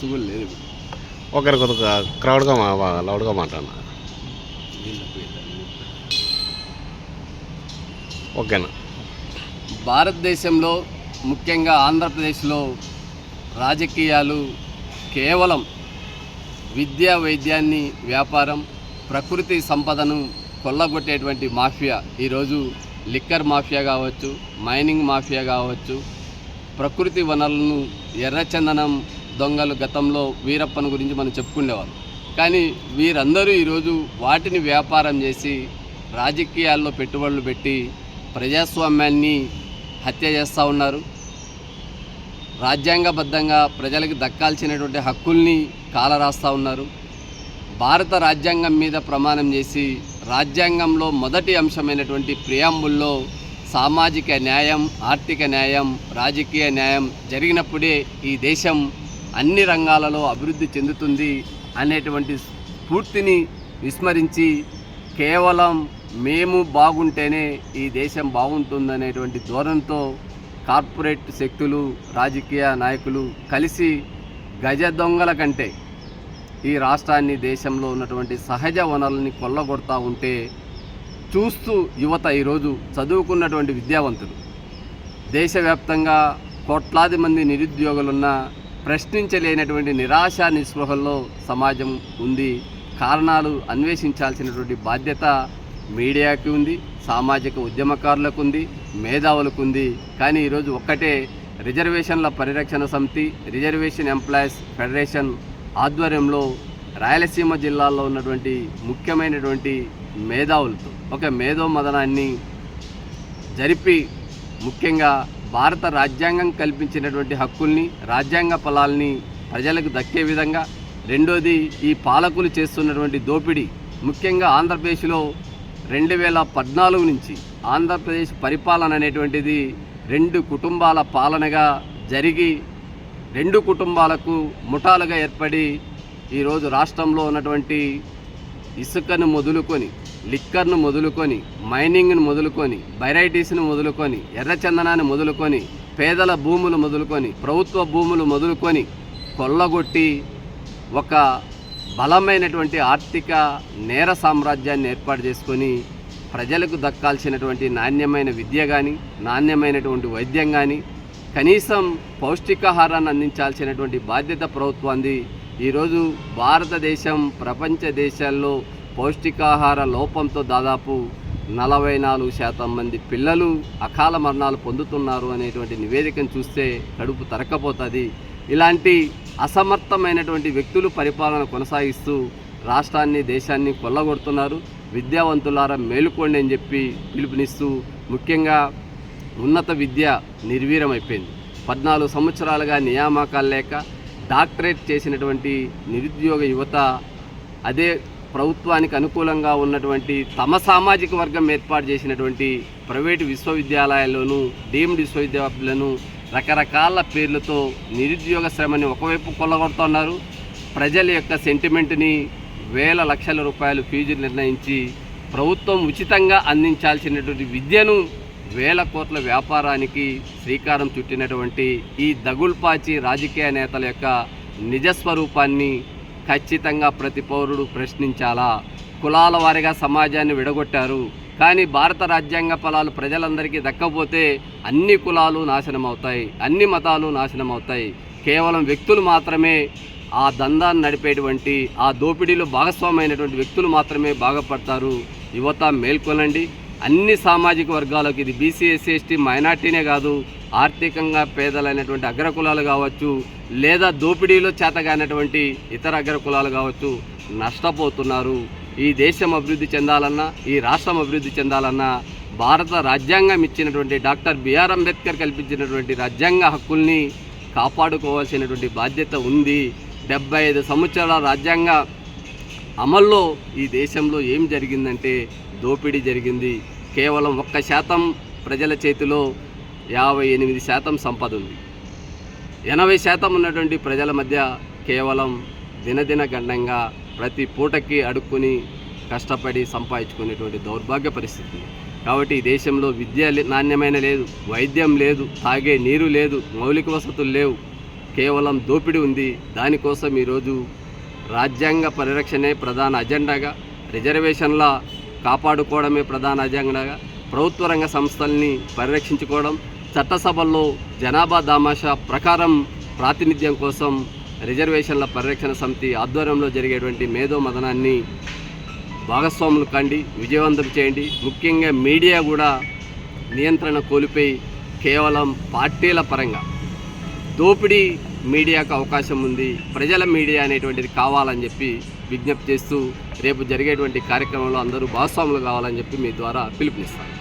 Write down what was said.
Bus కూడా లేదు. ఒకరి కొద్దిగా లౌడ్గా మాట్లాడినా. ఓకేనా. భారతదేశంలో ముఖ్యంగా ఆంధ్రప్రదేశ్లో రాజకీయాలు కేవలం విద్యా వైద్యాన్ని వ్యాపారం, ప్రకృతి సంపదను కొల్లగొట్టేటువంటి మాఫియా. ఈరోజు లిక్కర్ మాఫియా కావచ్చు, మైనింగ్ మాఫియా కావచ్చు, ప్రకృతి వనరులను ఎర్రచందనం దొంగలు గతంలో వీరప్పన్ గురించి మనం చెప్పుకునేవాళ్ళం. కానీ వీరందరూ ఈరోజు వాటిని వ్యాపారం చేసి రాజకీయాల్లో పెట్టుబడులు పెట్టి ప్రజాస్వామ్యాన్ని హత్య చేస్తూ ఉన్నారు. రాజ్యాంగబద్ధంగా ప్రజలకు దక్కాల్సినటువంటి హక్కుల్ని కాలరాస్తూ ఉన్నారు. భారత రాజ్యాంగం మీద ప్రమాణం చేసి రాజ్యాంగంలో మొదటి అంశమైనటువంటి ప్రియాంబుల్లో సామాజిక న్యాయం, ఆర్థిక న్యాయం, రాజకీయ న్యాయం జరిగినప్పుడే ఈ దేశం అన్ని రంగాలలో అభివృద్ధి చెందుతుంది అనేటువంటి స్ఫూర్తిని విస్మరించి కేవలం మేము బాగుంటేనే ఈ దేశం బాగుంటుందనేటువంటి ధోరణితో కార్పొరేట్ శక్తులు, రాజకీయ నాయకులు కలిసి గజ దొంగల కంటే ఈ రాష్ట్రాన్ని, దేశంలో ఉన్నటువంటి సహజ వనరులని కొల్లగొడతా ఉంటే చూస్తూ యువత ఈరోజు చదువుకున్నటువంటి విద్యావంతులు, దేశవ్యాప్తంగా కోట్లాది మంది నిరుద్యోగులున్న ప్రశ్నించలేనటువంటి నిరాశ నిస్పృహల్లో సమాజం ఉంది. కారణాలు అన్వేషించాల్సినటువంటి బాధ్యత మీడియాకి ఉంది, సామాజిక ఉద్యమకారులకు ఉంది, మేధావులకు ఉంది. కానీ ఈరోజు ఒక్కటే రిజర్వేషన్ల పరిరక్షణ సమితి, రిజర్వేషన్ ఎంప్లాయీస్ ఫెడరేషన్ ఆధ్వర్యంలో రాయలసీమ జిల్లాల్లో ఉన్నటువంటి ముఖ్యమైనటువంటి మేధావులతో ఒక మేధో మదనాన్ని జరిపి ముఖ్యంగా భారత రాజ్యాంగం కల్పించినటువంటి హక్కుల్ని, రాజ్యాంగ ఫలాల్ని ప్రజలకు దక్కే విధంగా, రెండోది ఈ పాలకులు చేస్తున్నటువంటి దోపిడీ, ముఖ్యంగా ఆంధ్రప్రదేశ్లో 2014 నుంచి ఆంధ్రప్రదేశ్ పరిపాలన అనేటువంటిది 2 కుటుంబాల పాలనగా జరిగి 2 కుటుంబాలకు ముఠాలుగా ఏర్పడి ఈరోజు రాష్ట్రంలో ఉన్నటువంటి ఇసుకను మొదలుకొని, లిక్కర్ను మొదలుకొని, మైనింగ్ను మొదలుకొని, వెరైటీస్ను మొదలుకొని, ఎర్రచందనాన్ని మొదలుకొని, పేదల భూములు మొదలుకొని, ప్రభుత్వ భూములు మొదలుకొని కొల్లగొట్టి ఒక బలమైనటువంటి ఆర్థిక నేర సామ్రాజ్యాన్ని ఏర్పాటు చేసుకొని ప్రజలకు దక్కాల్సినటువంటి నాణ్యమైన విద్య కానీ, నాణ్యమైనటువంటి వైద్యం కానీ, కనీసం పౌష్టికాహారాన్ని అందించాల్సినటువంటి బాధ్యత ప్రభుత్వాన్ని. ఈరోజు భారతదేశం ప్రపంచ దేశాల్లో పౌష్టికాహార లోపంతో దాదాపు 44% మంది పిల్లలు అకాల మరణాలు పొందుతున్నారు అనేటువంటి నివేదికను చూస్తే కడుపు తరక్కపోతుంది. ఇలాంటి అసమర్థమైనటువంటి వ్యక్తులు పరిపాలన కొనసాగిస్తూ రాష్ట్రాన్ని, దేశాన్ని కొల్లగొడుతున్నారు. విద్యావంతులారా మేలుకోండి అని చెప్పి పిలుపునిస్తూ ముఖ్యంగా ఉన్నత విద్య నిర్వీర్యమైపోయింది. 14 సంవత్సరాలుగా నియామకాలు లేక డాక్టరేట్ చేసినటువంటి నిరుద్యోగ యువత అదే ప్రభుత్వానికి అనుకూలంగా ఉన్నటువంటి తమ సామాజిక వర్గం ఏర్పాటు చేసినటువంటి ప్రైవేటు విశ్వవిద్యాలయాల్లోనూ, డీమ్డ్ విశ్వవిద్యాలయాలను రకరకాల పేర్లతో నిరుద్యోగ శ్రమని ఒకవైపు కొల్లగొడుతున్నారు. ప్రజల యొక్క సెంటిమెంట్ని వేల లక్షల రూపాయలు ఫీజులు నిర్ణయించి ప్రభుత్వం ఉచితంగా అందించాల్సినటువంటి విద్యను వేల కోట్ల వ్యాపారానికి శ్రీకారం చుట్టినటువంటి ఈ దగుల్పాచి రాజకీయ నేతల యొక్క నిజస్వరూపాన్ని ఖచ్చితంగా ప్రతి పౌరుడు ప్రశ్నించాలా. కులాల వారీగా సమాజాన్ని విడగొట్టారు. కానీ భారత రాజ్యాంగ ఫలాలు ప్రజలందరికీ దక్కపోతే అన్ని కులాలు నాశనం అవుతాయి, అన్ని మతాలు నాశనం అవుతాయి. కేవలం వ్యక్తులు మాత్రమే ఆ దందాన్ని నడిపేటువంటి, ఆ దోపిడీలో భాగస్వామైనటువంటి వ్యక్తులు మాత్రమే బాగుపడతారు. యువత మేల్కొనండి. అన్ని సామాజిక వర్గాలకు, ఇది బీసీ, ఎస్సీ, ఎస్టీ, మైనార్టీనే కాదు, ఆర్థికంగా పేదలైనటువంటి అగ్రకులాలు కావచ్చు, లేదా దోపిడీలో చేతగానటువంటి ఇతర అగ్రకులాలు కావచ్చు, నష్టపోతున్నారు. ఈ దేశం అభివృద్ధి చెందాలన్నా, ఈ రాష్ట్రం అభివృద్ధి చెందాలన్నా భారత రాజ్యాంగం ఇచ్చినటువంటి, డాక్టర్ బిఆర్ అంబేద్కర్ కల్పించినటువంటి రాజ్యాంగ హక్కుల్ని కాపాడుకోవాల్సినటువంటి బాధ్యత ఉంది. 75 సంవత్సరాల రాజ్యాంగ అమల్లో ఈ దేశంలో ఏం జరిగిందంటే దోపిడీ జరిగింది. కేవలం 1% ప్రజల చేతిలో 58% సంపద ఉంది. 80% ఉన్నటువంటి ప్రజల మధ్య కేవలం దినదిన గండంగా ప్రతి పూటకి అడుక్కుని కష్టపడి సంపాదించుకునేటువంటి దౌర్భాగ్య పరిస్థితి. కాబట్టి ఈ దేశంలో విద్య నాణ్యమైన లేదు, వైద్యం లేదు, తాగే నీరు లేదు, మౌలిక వసతులు లేవు. కేవలం దోపిడీ ఉంది. దానికోసం ఈరోజు రాజ్యాంగ పరిరక్షణే ప్రధాన అజెండాగా, రిజర్వేషన్ల కాపాడుకోవడమే ప్రధాన అజెండాగా, ప్రభుత్వ రంగ సంస్థల్ని పరిరక్షించుకోవడం, చట్టసభల్లో జనాభా దామాషా ప్రకారం ప్రాతినిధ్యం కోసం రిజర్వేషన్ల పరిరక్షణ సమితి ఆధ్వర్యంలో జరిగేటువంటి మేధో మదనాన్ని భాగస్వాములు కండి, విజయవంతం చేయండి. ముఖ్యంగా మీడియా కూడా నియంత్రణ కోల్పోయి కేవలం పార్టీల పరంగా దోపిడీ మీడియాకు అవకాశం ఉంది. ప్రజల మీడియా అనేటువంటిది కావాలని చెప్పి విజ్ఞప్తి చేస్తూ రేపు జరిగేటువంటి కార్యక్రమంలో అందరూ భాగస్వాములు కావాలని చెప్పి మీ ద్వారా పిలుపునిస్తాను.